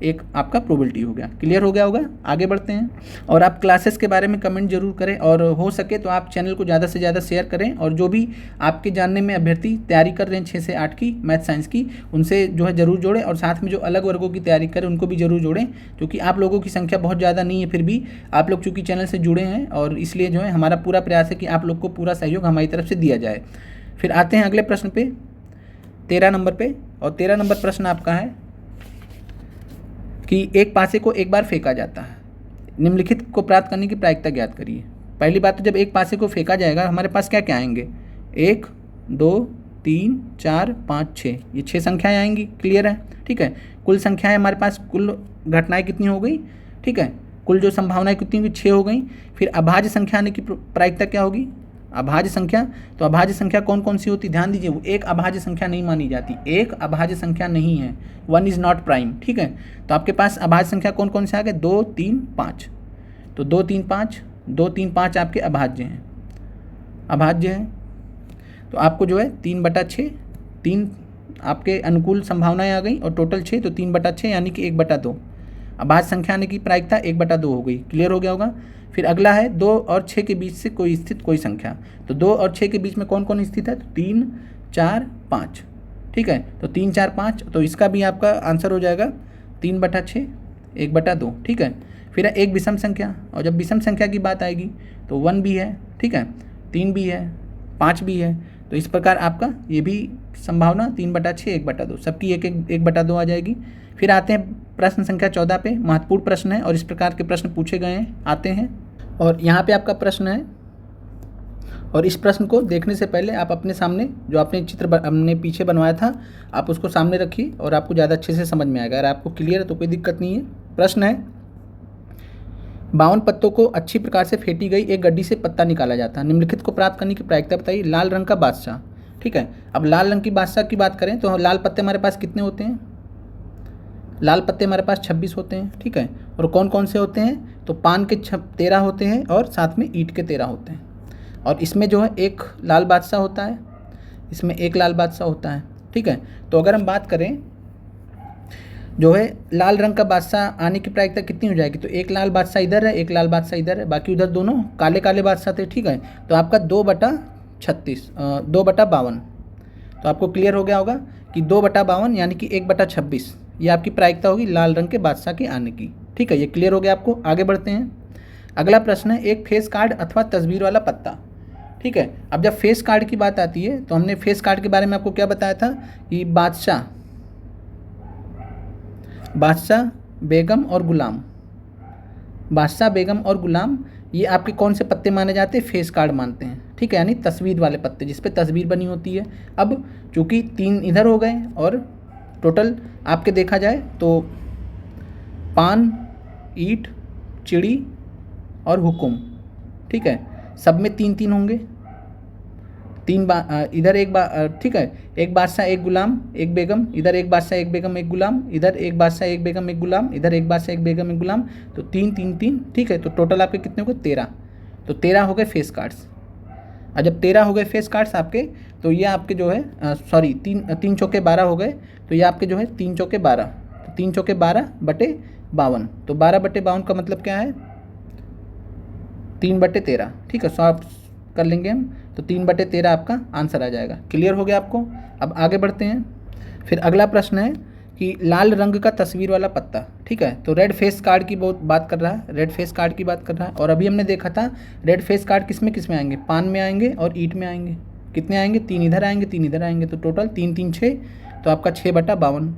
एक आपका प्रोबेबिलिटी हो गया। क्लियर हो गया होगा। आगे बढ़ते हैं। और आप क्लासेस के बारे में कमेंट जरूर करें, और हो सके तो आप चैनल को ज़्यादा से ज़्यादा शेयर करें, और जो भी आपके जानने में अभ्यर्थी तैयारी कर रहे हैं 6 से 8 की मैथ साइंस की, उनसे जो है ज़रूर जोड़ें, और साथ में जो अलग वर्गों की तैयारी करें उनको भी ज़रूर जोड़ें, क्योंकि आप लोगों की संख्या बहुत ज़्यादा नहीं है, फिर भी आप लोग चूँकि चैनल से जुड़े हैं, और इसलिए जो है हमारा पूरा प्रयास है कि आप लोग को पूरा सहयोग हमारी तरफ से दिया जाए। फिर आते हैं अगले प्रश्न पे, 13 नंबर पे, और 13 नंबर प्रश्न आपका है कि एक पासे को एक बार फेंका जाता है, निम्नलिखित को प्राप्त करने की प्रायिकता ज्ञात करिए। पहली बात तो जब एक पासे को फेंका जाएगा हमारे पास क्या क्या आएंगे, 1 2 3 4 5 6, ये 6 संख्याएं आएंगी। क्लियर है। ठीक है, कुल संख्याएं हमारे पास, कुल घटनाएं कितनी हो गई, ठीक है, कुल जो संभावनाएं कितनी हुई, 6 हो गई। फिर अभाज्य संख्या आने की प्रायिकता क्या होगी, अभाज्य संख्या। तो अभाज्य संख्या कौन कौन सी होती, ध्यान दीजिए, वो एक अभाज्य संख्या नहीं मानी जाती, एक अभाज्य संख्या नहीं है, 1 इज़ नॉट प्राइम। ठीक है, तो आपके पास अभाज्य संख्या कौन कौन से आ गए, 2 3 5, तो 2 3 5 2, 3, 5 आपके अभाज्य हैं, अभाज्य हैं। तो आपको जो है 3/6, 3 आपके अनुकूल संभावनाएं आ गई और टोटल 6, तो 3/6 यानी कि 1/2। अभाज्य संख्या आने की प्रायिकता 1/2 हो गई। क्लियर हो गया होगा। फिर अगला है 2 और 6 के बीच से कोई स्थित कोई संख्या। तो 2 और 6 के बीच में कौन कौन स्थित है? तो 3, 4, 5। ठीक है, तो 3, 4, 5, तो इसका भी आपका आंसर हो जाएगा 3/6, 1/2। ठीक है, फिर है एक विषम संख्या, और जब विषम संख्या की बात आएगी तो 1 भी है, ठीक है, 3 भी है, 5 भी है। तो इस प्रकार आपका ये भी संभावना 3/6, 1/2, सबकी 1/2 आ जाएगी। फिर आते हैं प्रश्न संख्या 14 पे। महत्वपूर्ण प्रश्न है और इस प्रकार के प्रश्न पूछे गए हैं, आते हैं। और यहाँ पे आपका प्रश्न है, और इस प्रश्न को देखने से पहले आप अपने सामने जो आपने चित्र हमने पीछे बनवाया था, आप उसको सामने रखिए और आपको ज़्यादा अच्छे से समझ में आएगा। अगर आपको क्लियर है तो कोई दिक्कत नहीं है। प्रश्न है, 52 पत्तों को अच्छी प्रकार से फेंटी गई एक गड्डी से पत्ता निकाला जाता है। निम्नलिखित को प्राप्त करने की प्रायिकता बताइए। लाल रंग का बादशाह। ठीक है, अब लाल रंग की बादशाह की बात करें तो लाल पत्ते हमारे पास कितने होते हैं? लाल पत्ते हमारे पास 26 होते हैं। ठीक है, और कौन कौन से होते हैं? तो पान के 13 होते हैं और साथ में ईंट के 13 होते हैं। और इसमें जो है एक लाल बादशाह होता है, इसमें एक लाल बादशाह होता है। ठीक है, तो अगर हम बात करें जो है लाल रंग का बादशाह आने की प्रायिकता कितनी हो जाएगी? तो एक लाल बादशाह इधर है, एक लाल बादशाह इधर है, बाकी उधर दोनों काले काले बादशाह थे। ठीक है, तो आपका 2/36, 2/52। तो आपको क्लियर हो गया होगा कि 2/52 यानी कि 1/26 ये आपकी प्रायिकता होगी लाल रंग के बादशाह के आने की। ठीक है, ये क्लियर हो गया आपको। आगे बढ़ते हैं। अगला प्रश्न है, एक फेस कार्ड अथवा तस्वीर वाला पत्ता। ठीक है, अब जब फेस कार्ड की बात आती है तो हमने फेस कार्ड के बारे में आपको क्या बताया था कि बादशाह, बेगम और गुलाम, बादशाह, बेगम और गुलाम ये आपके कौन से पत्ते माने जाते हैं? फेस कार्ड मानते हैं। ठीक है, यानी तस्वीर वाले पत्ते जिस पे तस्वीर बनी होती है। अब चूँकि 3 इधर हो गए और टोटल आपके देखा जाए तो पान, ईंट, चिड़ी और हुकुम, ठीक है, सब में 3-3 होंगे। इधर एक ठीक है, एक बादशाह एक गुलाम एक बेगम, इधर एक बादशाह एक बेगम एक गुलाम, इधर एक बादशाह एक बेगम एक गुलाम, इधर एक बादशाह एक बेगम एक गुलाम, तो 3-3-3। ठीक है, तो टोटल आपके कितने हो गए? 13। तो 13 हो गए फेस कार्ड्स। और जब 13 हो गए फेस कार्ड्स आपके, तो ये आपके जो है सॉरी 3 चौके 12 हो गए। तो ये आपके जो है 3 चौके 12, तो 3 चौके 12/52। तो 12/52 का मतलब क्या है? 3/13। ठीक है, सॉल्व कर लेंगे हम, तो 3/13 आपका आंसर आ जाएगा। क्लियर हो गया आपको। अब आगे बढ़ते हैं। फिर अगला प्रश्न है कि लाल रंग का तस्वीर वाला पत्ता। ठीक है, तो रेड फेस कार्ड की बहुत बात कर रहा है, रेड फेस कार्ड की बात कर रहा है। और अभी हमने देखा था रेड फेस कार्ड किस में आएंगे? पान में आएंगे और ईंट में आएंगे। कितने आएंगे? 3 इधर आएंगे, 3 इधर आएंगे, तो टोटल 3-3 6, तो आपका 6/52।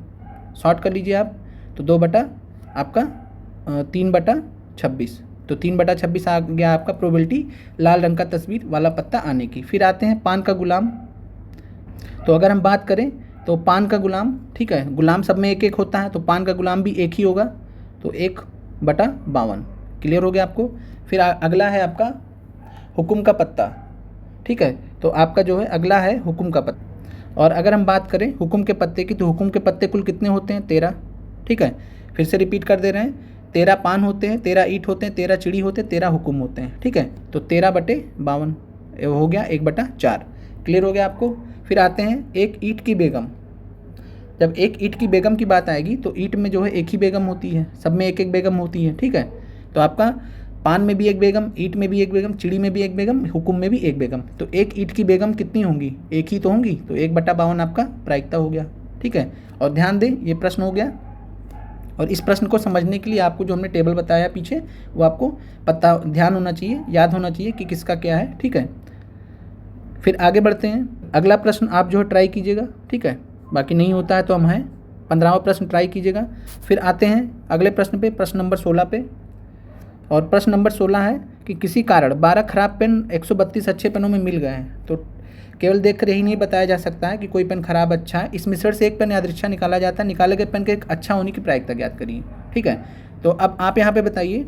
शॉर्ट कर लीजिए आप, तो 3/26, तो 3/26 आ गया आपका प्रोबेबिलिटी लाल रंग का तस्वीर वाला पत्ता आने की। फिर आते हैं पान का गुलाम। तो अगर हम बात करें तो पान का गुलाम, ठीक है, गुलाम सब में एक एक होता है, तो पान का गुलाम भी एक ही होगा, तो 1/52। क्लियर हो गया आपको। फिर अगला है आपका हुकुम का पत्ता। ठीक है, तो आपका जो है अगला है हुकुम का पत्ता। और अगर हम बात करें हुकुम के पत्ते की, तो हुकुम के पत्ते कुल कितने होते हैं? 13। ठीक है, फिर से रिपीट कर दे रहे हैं, 13 पान होते हैं, 13 ईंट होते हैं, 13 चिड़ी होते हैं, 13 हुकुम होते हैं। ठीक है, तो 13/52 हो गया 1/4। क्लियर हो गया आपको। फिर आते हैं एक ईंट की बेगम। जब एक ईंट की बेगम की बात आएगी तो ईंट में जो है एक ही बेगम होती है, सब में एक एक बेगम होती है। ठीक है, तो आपका पान में भी एक बेगम, ईंट में भी एक बेगम, चिड़ी में भी एक बेगम, हुकुम में भी एक बेगम। तो एक ईंट की बेगम कितनी होंगी? एक ही तो होंगी, तो 1/52 आपका प्रायिकता हो गया। ठीक है, और ध्यान दें ये प्रश्न हो गया। और इस प्रश्न को समझने के लिए आपको जो हमने टेबल बताया पीछे, वो आपको पता ध्यान होना चाहिए, याद होना चाहिए कि किसका क्या है। ठीक है, फिर आगे बढ़ते हैं। अगला प्रश्न आप जो है ट्राई कीजिएगा। ठीक है, बाकी नहीं होता है तो हम हैं 15वां प्रश्न ट्राई कीजिएगा। फिर आते हैं अगले प्रश्न पे, प्रश्न नंबर 16 पे। और प्रश्न नंबर 16 है कि किसी कारण 12 खराब पेन 132 अच्छे पेनों में मिल गए हैं। तो केवल देखकर यही नहीं बताया जा सकता है कि कोई पेन खराब अच्छा है। इस मिश्रण से एक पेन यादृच्छा निकाला जाता है। निकाले गए पेन के एक अच्छा होने की प्रायिकता ज्ञात करिए। ठीक है, तो अब आप यहाँ पे बताइए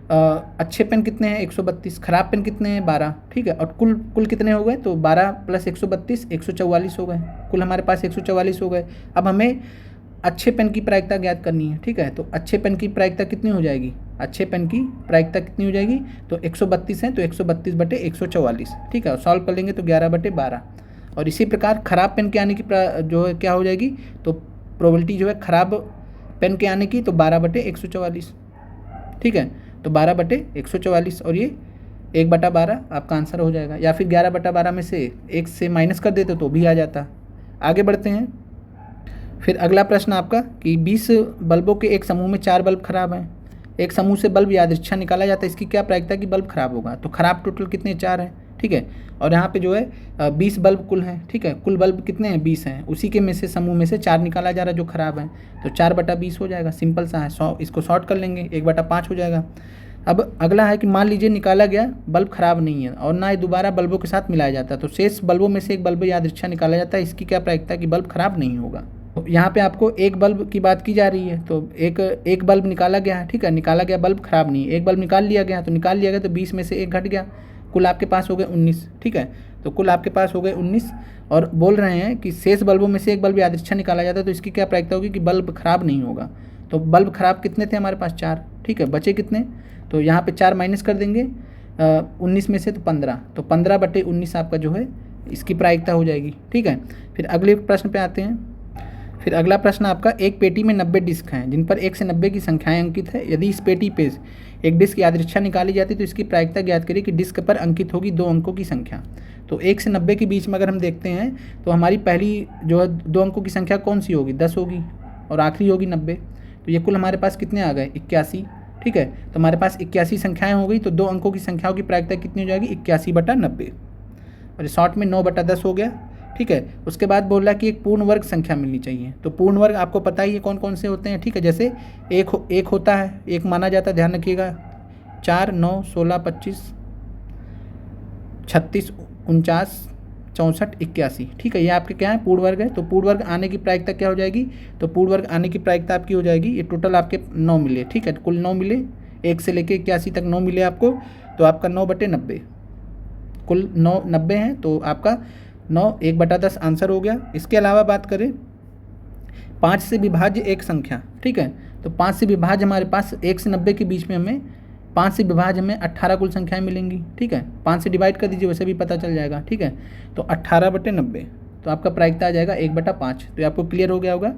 अच्छे पेन कितने हैं? 132। खराब पेन कितने हैं? 12। ठीक है, और कुल कितने हो गए? तो 12 + 132 144 हो गए। कुल हमारे पास 144 हो गए। अब हमें अच्छे पेन की प्रायिकता ज्ञात करनी है, ठीक है। तो अच्छे पेन की प्रायिकता कितनी हो जाएगी, अच्छे पेन की प्रायिकता कितनी हो जाएगी, तो 132 है, तो 132/144, ठीक है। और सॉल्व कर लेंगे तो 11/12। और इसी प्रकार ख़राब पेन के आने की जो है क्या हो जाएगी, तो प्रोबेबिलिटी जो है ख़राब पेन के आने की, तो 12/144, ठीक है। तो 12/144 और ये 1/12 आपका आंसर हो जाएगा। या फिर 11/12 में से 1 से माइनस कर देते तो भी आ जाता। आगे बढ़ते हैं। फिर अगला प्रश्न आपका कि 20 बल्बों के एक समूह में 4 बल्ब खराब हैं। एक समूह से बल्ब यादृच्छा निकाला जाता है, इसकी क्या प्रायिकता कि बल्ब खराब होगा। तो खराब टोटल कितने, 4 हैं, ठीक है। और यहाँ पे जो है 20 बल्ब कुल हैं, ठीक है। कुल बल्ब कितने हैं, 20 हैं। उसी के में से समूह में से 4 निकाला जा रहा है जो खराब है, तो 4/20 हो जाएगा। सिंपल सा है, 100 इसको शॉर्ट कर लेंगे, 1/5 हो जाएगा। अब अगला है कि मान लीजिए निकाला गया बल्ब खराब नहीं है और ना ही दोबारा बल्बों के साथ मिलाया जाता है, तो शेष बल्बों में से एक बल्ब यादृच्छा निकाला जाता है, इसकी क्या प्रायिकता कि बल्ब खराब नहीं होगा। तो यहाँ पे आपको एक बल्ब की बात की जा रही है, तो एक बल्ब निकाला गया है, ठीक है। निकाला गया बल्ब खराब नहीं है, एक बल्ब निकाल लिया गया, तो निकाल लिया गया तो 20 में से एक घट गया, कुल आपके पास हो गए 19, ठीक है। तो कुल आपके पास हो गए 19 और बोल रहे हैं कि शेष बल्बों में से एक बल्ब यादृच्छा निकाला जाता है, तो इसकी क्या प्रायिकता होगी कि बल्ब खराब नहीं होगा। तो बल्ब खराब कितने थे हमारे पास, 4, ठीक है। बचे कितने, तो यहाँ पे 4 माइनस कर देंगे 19 में से, तो 15, तो 15/19 आपका जो है इसकी प्रायिकता हो जाएगी, ठीक है। फिर अगले प्रश्न पे आते हैं। फिर अगला प्रश्न आपका, एक पेटी में 90 डिस्क हैं जिन पर 1 से 90 की संख्याएं अंकित है। यदि इस पेटी पे एक डिस्क यादृच्छा निकाली जाती है तो इसकी प्रायिकता ज्ञात करिए कि डिस्क पर अंकित होगी 2 अंकों की संख्या। तो 1 से 90 के बीच में अगर हम देखते हैं तो हमारी पहली जो है 2 अंकों की संख्या कौन सी होगी, 10 होगी, और आखिरी होगी 90। तो ये कुल हमारे पास कितने आ गए, 81, ठीक है। तो हमारे पास 81 संख्याएँ हो गई, तो 2 अंकों की संख्याओं की प्रायिकता कितनी हो जाएगी, 81/90, और शॉर्ट में 9/10 हो गया, ठीक है। उसके बाद बोल रहा है कि एक पूर्ण वर्ग संख्या मिलनी चाहिए। तो पूर्ण वर्ग आपको पता ही है कौन कौन से होते हैं, ठीक है। जैसे एक होता है, एक माना जाता है, ध्यान रखिएगा, 4, 9, 16, 25, 36, 49, 64, 81, ठीक है। ये आपके क्या है, पूर्ण वर्ग है। तो पूर्ण वर्ग आने की प्रायिकता क्या हो जाएगी, तो पूर्ण वर्ग आने की प्रायिकता आपकी हो जाएगी, ये टोटल आपके 9 मिले, ठीक है। कुल 9 मिले, 1 से लेके 81 तक 9 मिले आपको, तो आपका 9/90, कुल 9 90 हैं, तो आपका 9 1/10 आंसर हो गया। इसके अलावा बात करें 5 से विभाज्य एक संख्या, ठीक है। तो 5 से विभाज्य हमारे पास 1 से 90 के बीच में हमें 5 से विभाज्य हमें 18 कुल संख्याएं मिलेंगी, ठीक है। 5 से डिवाइड कर दीजिए, वैसे भी पता चल जाएगा, ठीक है। तो 18/90, तो आपका प्रायिकता आ जाएगा 1/5। तो ये आपको क्लियर हो गया होगा।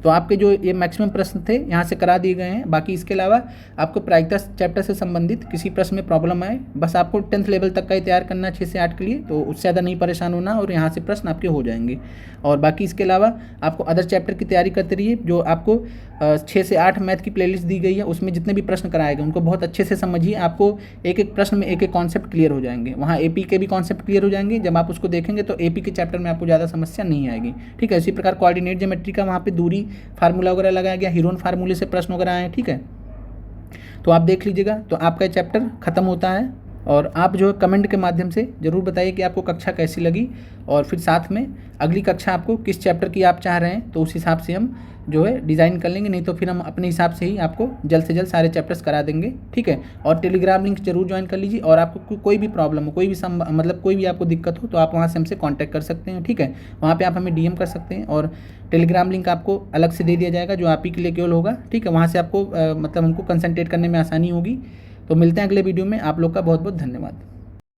तो आपके जो ये मैक्सिमम प्रश्न थे यहाँ से करा दिए गए हैं। बाकी इसके अलावा आपको प्रायिकता चैप्टर से संबंधित किसी प्रश्न में प्रॉब्लम आए, बस आपको 10th लेवल तक का ही तैयार करना है 6 से 8 के लिए, तो उससे ज़्यादा नहीं परेशान होना, और यहाँ से प्रश्न आपके हो जाएंगे। और बाकी इसके अलावा आपको अदर चैप्टर की तैयारी करते रहिए। जो आपको 6 से 8 मैथ की प्लेलिस्ट दी गई है, उसमें जितने भी प्रश्न कराए गए उनको बहुत अच्छे से समझिए। आपको एक एक प्रश्न में एक एक कॉन्सेप्ट क्लियर हो जाएंगे। वहाँ AP के भी कॉन्सेप्ट क्लियर हो जाएंगे। जब आप उसको देखेंगे तो AP के चैप्टर में आपको ज़्यादा समस्या नहीं आएगी, ठीक है। इसी प्रकार कोऑर्डिनेट ज्योमेट्री का वहाँ पे दूरी फार्मूला वगैरह लगाया गया, हीरोन फार्मूले से प्रश्न वगैरह आए, ठीक है। तो आप देख लीजिएगा, तो आपका चैप्टर खत्म होता है। और आप जो है कमेंट के माध्यम से ज़रूर बताइए कि आपको कक्षा कैसी लगी, और फिर साथ में अगली कक्षा आपको किस चैप्टर की आप चाह रहे हैं, तो उस हिसाब से हम जो है डिज़ाइन कर लेंगे। नहीं तो फिर हम अपने हिसाब से ही आपको जल्द से जल्द सारे चैप्टर्स करा देंगे, ठीक है। और टेलीग्राम लिंक जरूर ज्वाइन कर लीजिए। और आपको कोई भी प्रॉब्लम हो, कोई भी मतलब कोई भी आपको दिक्कत हो, तो आप वहाँ से हमसे कांटेक्ट कर सकते हैं, ठीक है। वहाँ पे आप हमें DM कर सकते हैं, और टेलीग्राम लिंक आपको अलग से दे दिया जाएगा जो आप ही के लिए केवल होगा, ठीक है। वहाँ से आपको मतलब हमको कंसंट्रेट करने में आसानी होगी। तो मिलते हैं अगले वीडियो में। आप लोग का बहुत बहुत धन्यवाद।